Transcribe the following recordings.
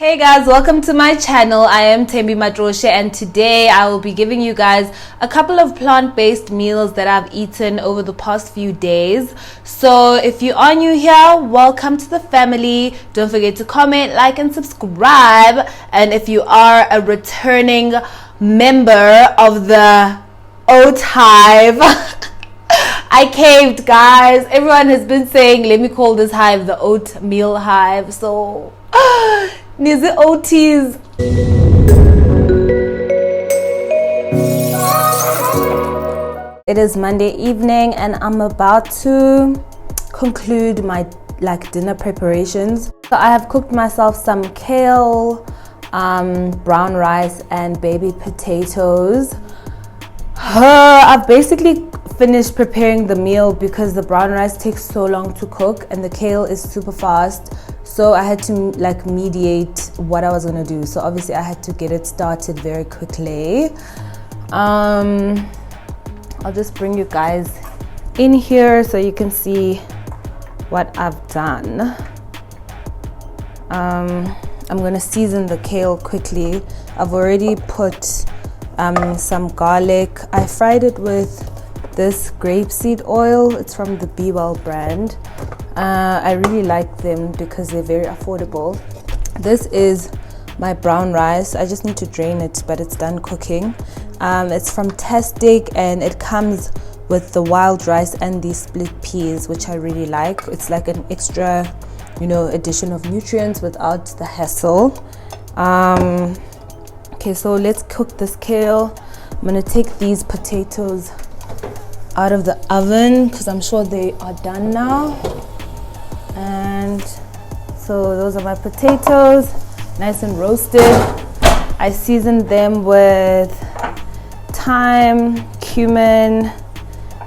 Hey guys, welcome to my channel. I am Thembi Matroshe and today I will be giving you guys a couple of plant-based meals that I've eaten over the past few days. So if you are new here, welcome to the family. Don't forget to comment, like and subscribe. And if you are a returning member of the Oat Hive, I caved, guys. Everyone has been saying, let me call this hive the Oatmeal Hive. So Nizi OTs. It is Monday evening and I'm about to conclude my dinner preparations. So I have cooked myself some kale, brown rice and baby potatoes. I've basically finished preparing the meal because the brown rice takes so long to cook and the kale is super fast. So I had to mediate what I was gonna do. So obviously I had to get it started very quickly. I'll just bring you guys in here so you can see what I've done. I'm gonna season the kale quickly. I've already put some garlic. I fried it with this grapeseed oil. It's from the Be Well brand. I really like them because they're very affordable. This is my brown rice. I just need to drain it, but it's done cooking. It's from Tastic and it comes with the wild rice and the split peas, which I really like. It's like an extra, addition of nutrients without the hassle. Okay, so let's cook this kale. I'm gonna take these potatoes out of the oven because I'm sure they are done now. And so those are my potatoes, nice and roasted. I seasoned them with thyme, cumin,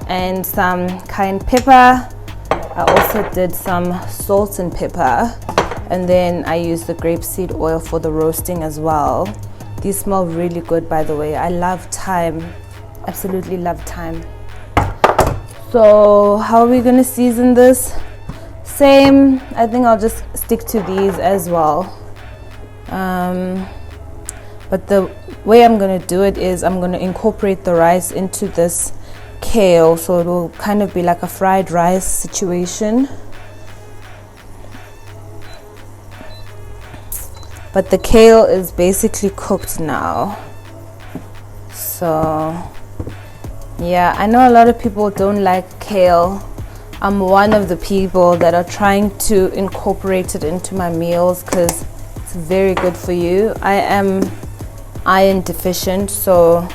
and some cayenne pepper. I also did some salt and pepper, and then I used the grapeseed oil for the roasting as well. These smell really good, by the way. I love thyme, absolutely love thyme. So how are we gonna season this? Same, I think I'll just stick to these as well. But the way I'm gonna do it is I'm gonna incorporate the rice into this kale, so it will kind of be like a fried rice situation. But the kale is basically cooked now. So yeah, I know a lot of people don't like kale. I'm one of the people that are trying to incorporate it into my meals because it's very good for you. I am iron deficient, so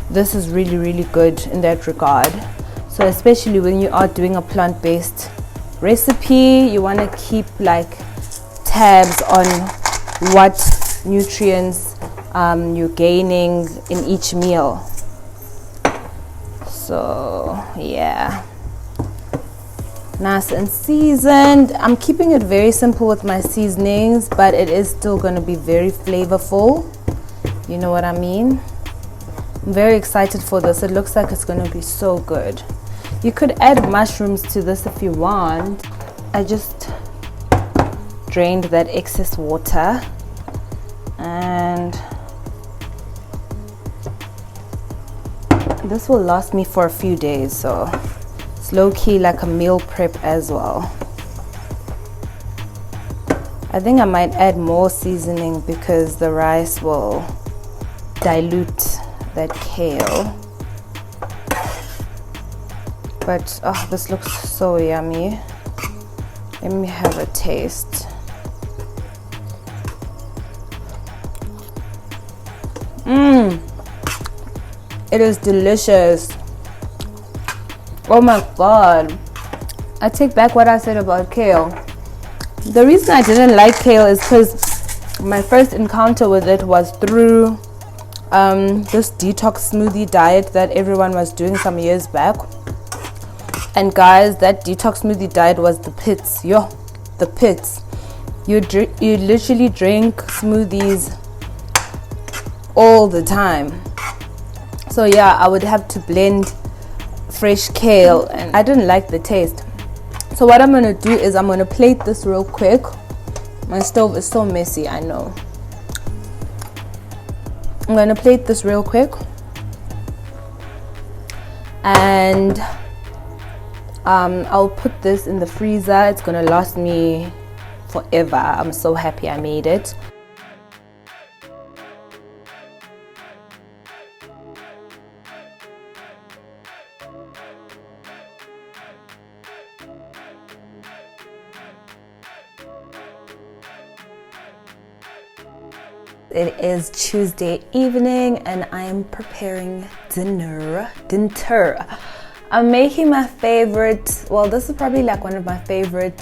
this is really, really good in that regard. So especially when you are doing a plant-based recipe, you want to keep tabs on what nutrients you're gaining in each meal. So yeah, nice and seasoned. I'm keeping it very simple with my seasonings, but it is still going to be very flavorful. You know what I mean? I'm very excited for this. It looks like it's going to be so good. You could add mushrooms to this if you want. I just drained that excess water and this will last me for a few days, so it's low-key like a meal prep as well. I think I might add more seasoning because the rice will dilute that kale. But oh, this looks so yummy. Let me have a taste. It is delicious. Oh my god. I take back what I said about kale. The reason I didn't like kale is because my first encounter with it was through this detox smoothie diet that everyone was doing some years back. And guys, that detox smoothie diet was the pits. The pits. You literally drink smoothies all the time. So yeah, I would have to blend fresh kale and I didn't like the taste. So what I'm going to do is I'm going to plate this real quick My stove is so messy, I know. I'm gonna plate this real quick. And I'll put this in the freezer. It's gonna last me forever. I'm so happy I made it. It is Tuesday evening and I am preparing dinner. I'm making my favorite, well, this is probably like one of my favorite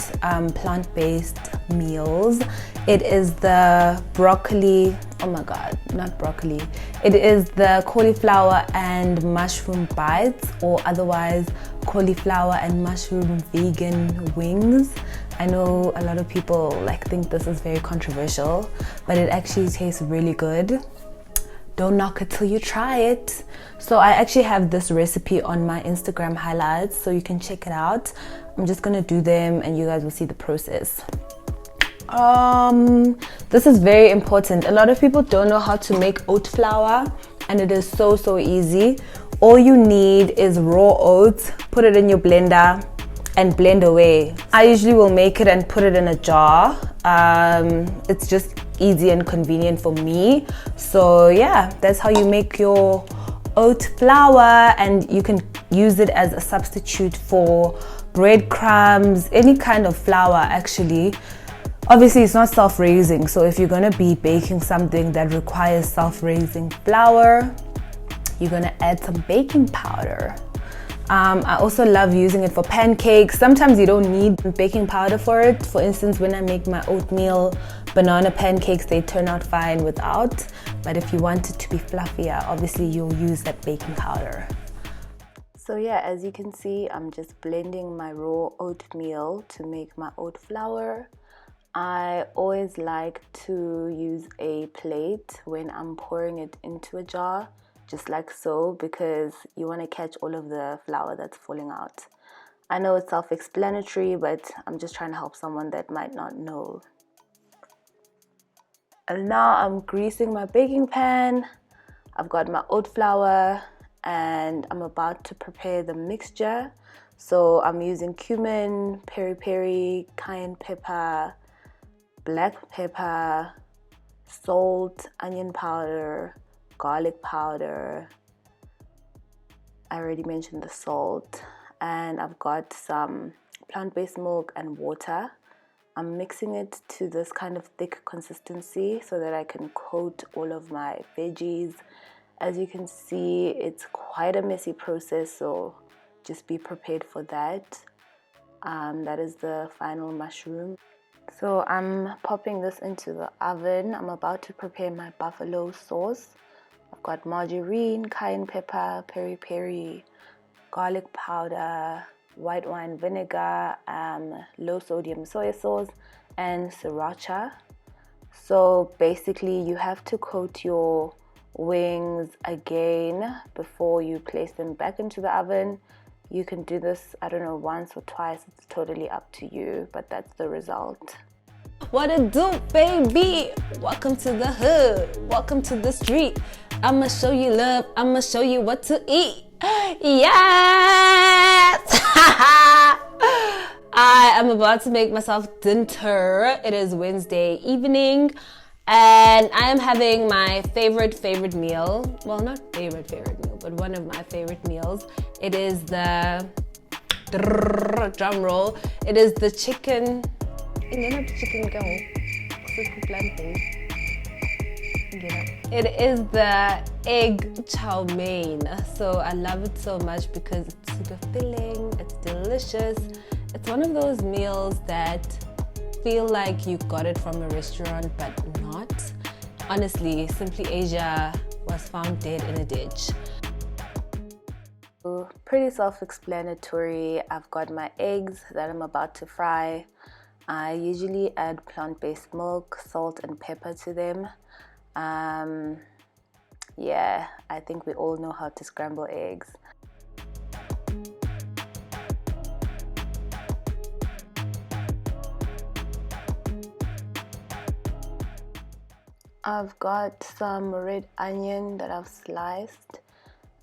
plant-based meals. It is the broccoli, oh my god, not broccoli. It is the cauliflower and mushroom bites, or otherwise cauliflower and mushroom vegan wings. I know a lot of people think this is very controversial, but it actually tastes really good. Don't knock it till you try it. So I actually have this recipe on my Instagram highlights, so you can check it out. I'm just gonna do them and you guys will see the process. This is very important. A lot of people don't know how to make oat flour, and it is so easy. All you need is raw oats, put it in your blender and blend away. I usually will make it and put it in a jar. It's just easy and convenient for me. So yeah, that's how you make your oat flour, and you can use it as a substitute for breadcrumbs, any kind of flour actually. Obviously it's not self-raising, so if you're gonna be baking something that requires self-raising flour, you're gonna add some baking powder. I also love using it for pancakes. Sometimes you don't need baking powder for it. For instance, when I make my oatmeal banana pancakes, they turn out fine without. But if you want it to be fluffier, obviously you'll use that baking powder. So yeah, as you can see, I'm just blending my raw oatmeal to make my oat flour. I always like to use a plate when I'm pouring it into a jar, just like so, because you want to catch all of the flour that's falling out. I know it's self-explanatory, but I'm just trying to help someone that might not know. And now I'm greasing my baking pan. I've got my oat flour and I'm about to prepare the mixture. So I'm using cumin, peri-peri, cayenne pepper, black pepper, salt, onion powder, garlic powder. I already mentioned the salt, and I've got some plant-based milk and water. I'm mixing it to this kind of thick consistency so that I can coat all of my veggies. As you can see, it's quite a messy process, so just be prepared for that. That is the final mushroom. So I'm popping this into the oven. I'm about to prepare my buffalo sauce. I've got margarine, cayenne pepper, peri-peri, garlic powder, white wine vinegar, low sodium soy sauce, and sriracha. So basically you have to coat your wings again before you place them back into the oven. You can do this, I don't know, once or twice. It's totally up to you, but that's the result. What it do, baby? Welcome to the hood. Welcome to the street. I'ma show you love. I'ma show you what to eat. Yes! I am about to make myself dinner. It is Wednesday evening, and I am having my favorite meal. Well, not favorite meal, but one of my favorite meals. It is the drum roll. It is the chicken. It is the egg chow mein. So I love it so much because it's super filling, it's delicious. It's one of those meals that feel like you got it from a restaurant, but not. Honestly, Simply Asia was found dead in a ditch. Pretty self-explanatory. I've got my eggs that I'm about to fry. I usually add plant-based milk, salt and pepper to them. Yeah, I think we all know how to scramble eggs. I've got some red onion that I've sliced,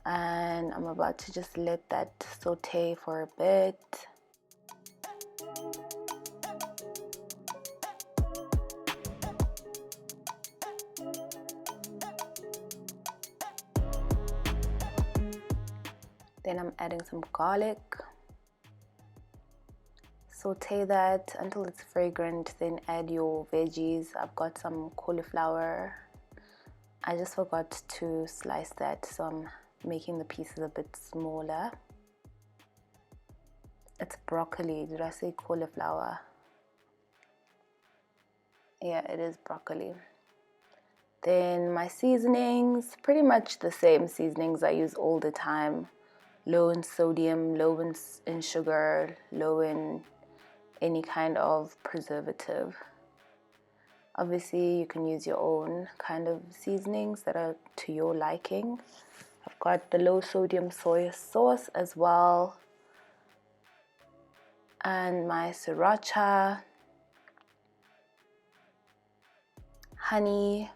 and I'm about to just let that saute for a bit. Then I'm adding some garlic. Saute that until it's fragrant, then add your veggies. I've got some cauliflower. I just forgot to slice that, so I'm making the pieces a bit smaller. It's broccoli. Did I say cauliflower? Yeah, it is broccoli. Then my seasonings, pretty much the same seasonings I use all the time. Low in sodium, low in sugar, low in any kind of preservative. Obviously, you can use your own kind of seasonings that are to your liking. I've got the low sodium soy sauce as well, and my sriracha, honey,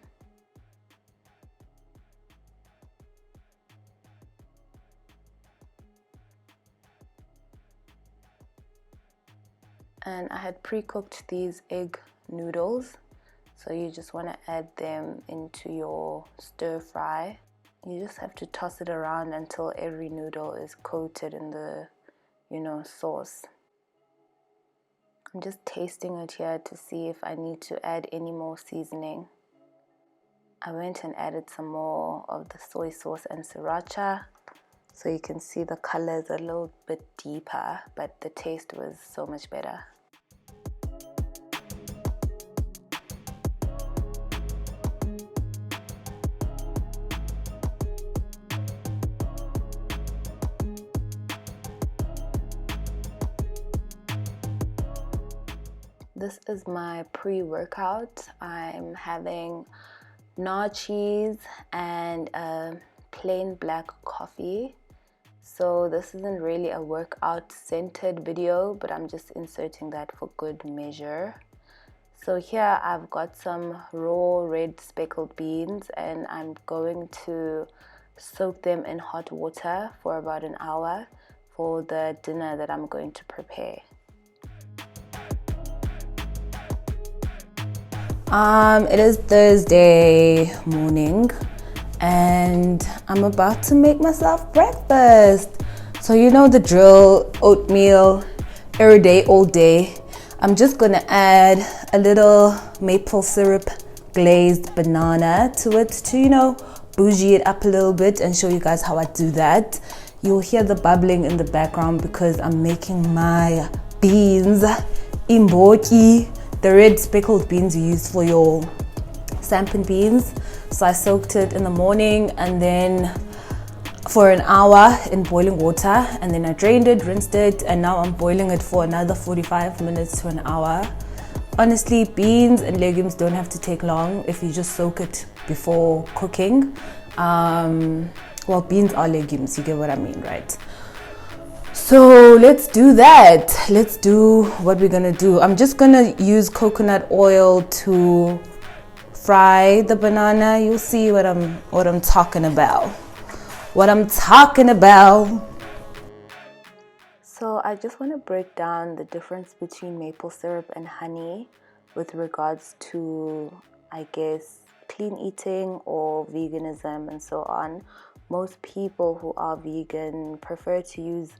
and I had pre-cooked these egg noodles, so you just want to add them into your stir fry. You just have to toss it around until every noodle is coated in the sauce. I'm just tasting it here to see if I need to add any more seasoning. I went and added some more of the soy sauce and sriracha, so you can see the color is a little bit deeper, but the taste was so much better. This is my pre-workout. I'm having nard cheese and a plain black coffee. So this isn't really a workout centered video, but I'm just inserting that for good measure. So here I've got some raw red speckled beans, and I'm going to soak them in hot water for about an hour for the dinner that I'm going to prepare. It is Thursday morning and I'm about to make myself breakfast. So you know the drill, oatmeal, every day, all day. I'm just gonna add a little maple syrup glazed banana to it to, bougie it up a little bit and show you guys how I do that. You'll hear the bubbling in the background because I'm making my beans, imboki. The red speckled beans you use for your sampan beans. So I soaked it in the morning and then for an hour in boiling water, and then I drained it, rinsed it, and now I'm boiling it for another 45 minutes to an hour. Honestly, beans and legumes don't have to take long if you just soak it before cooking. Well, beans are legumes, you get what I mean, right? So let's do that. Let's do what we're gonna do. I'm just gonna use coconut oil to fry the banana. You'll see what I'm talking about. So I just want to break down the difference between maple syrup and honey with regards to, I guess, clean eating or veganism and so on. Most people who are vegan prefer to use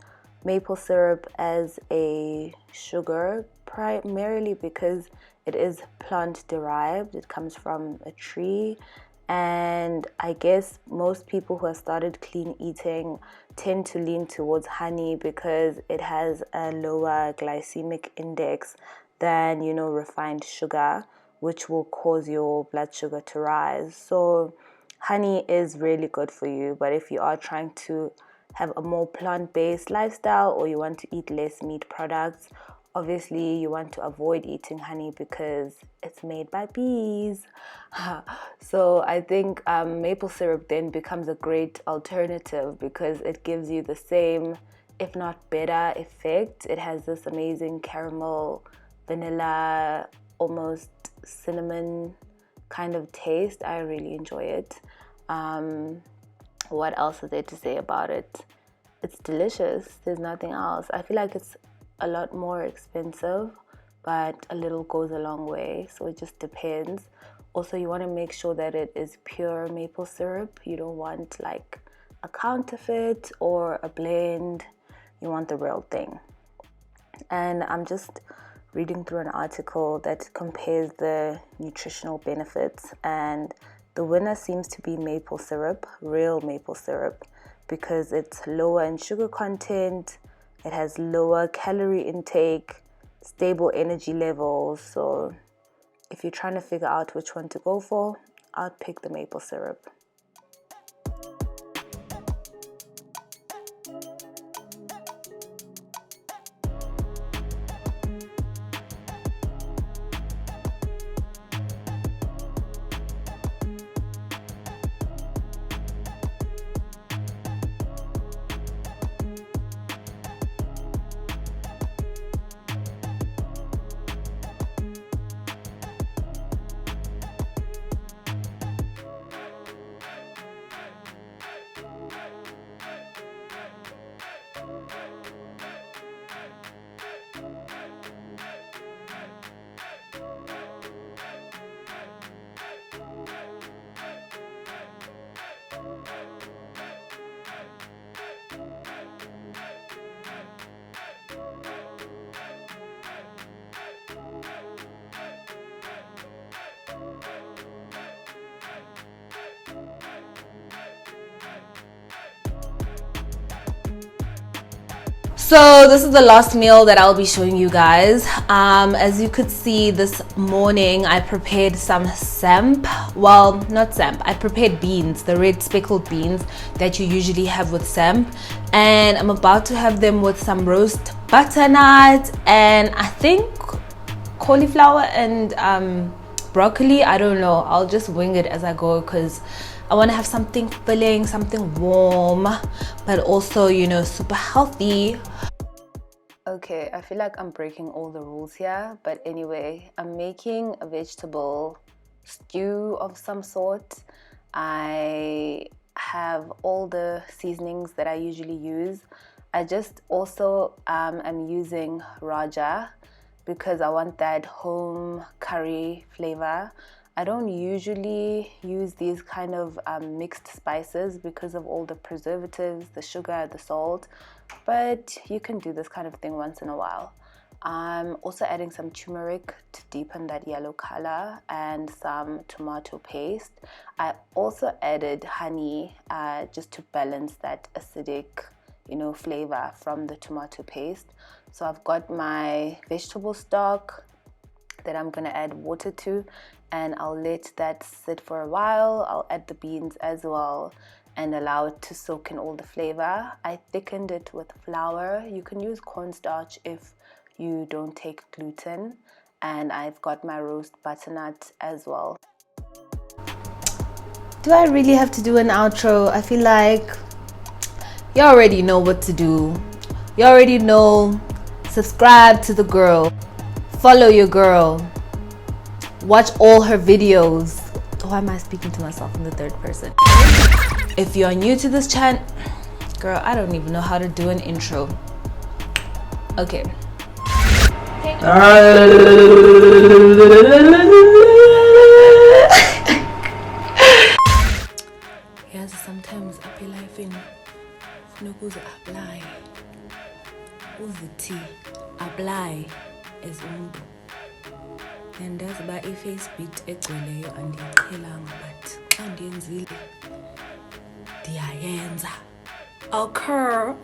maple syrup as a sugar, primarily because it is plant derived. It comes from a tree, and I guess most people who have started clean eating tend to lean towards honey because it has a lower glycemic index than refined sugar, which will cause your blood sugar to rise. So honey is really good for you, but if you are trying to have a more plant-based lifestyle or you want to eat less meat products, obviously you want to avoid eating honey because it's made by bees. So I think maple syrup then becomes a great alternative because it gives you the same, if not better, effect. It has this amazing caramel, vanilla, almost cinnamon kind of taste, I really enjoy it. What else is there to say about it? It's delicious. There's nothing else. I feel like it's a lot more expensive, but a little goes a long way, so it just depends. Also, you want to make sure that it is pure maple syrup. You don't want like a counterfeit or a blend. You want the real thing. And I'm just reading through an article that compares the nutritional benefits, and the winner seems to be maple syrup, real maple syrup, because it's lower in sugar content, it has lower calorie intake, stable energy levels. So if you're trying to figure out which one to go for, I'd pick the maple syrup. So this is the last meal that I'll be showing you guys. As you could see, this morning I prepared some samp. Well, not samp. I prepared beans, the red speckled beans that you usually have with samp. And I'm about to have them with some roast butternut and I think cauliflower and broccoli. I don't know. I'll just wing it as I go because I want to have something filling, something warm, but also, you know, super healthy. Okay, I feel like I'm breaking all the rules here, but anyway, I'm making a vegetable stew of some sort. I have all the seasonings that I usually use. I just also am using Raja because I want that home curry flavor. I don't usually use these kind of mixed spices because of all the preservatives, the sugar, the salt, but you can do this kind of thing once in a while. I'm also adding some turmeric to deepen that yellow color and some tomato paste. I also added honey just to balance that acidic, you know, flavor from the tomato paste. So I've got my vegetable stock that I'm gonna add water to, and I'll let that sit for a while. I'll add the beans as well and allow it to soak in all the flavor. I thickened it with flour. You can use cornstarch if you don't take gluten. And I've got my roast butternut as well. Do I really have to do an outro? I feel like you already know what to do. You already know. Subscribe to the girl. Follow your girl. Watch all her videos. Why am I speaking to myself in the third person? If you're new to this channel, girl, I don't even know how to do an intro. Okay. Yes, sometimes I feel like no goes apply. Who's the T? Apply as undo. And that's by a face bit egcweleyo andiyiqhelanga but xa ndiyenzile ndiyayenza. Occur.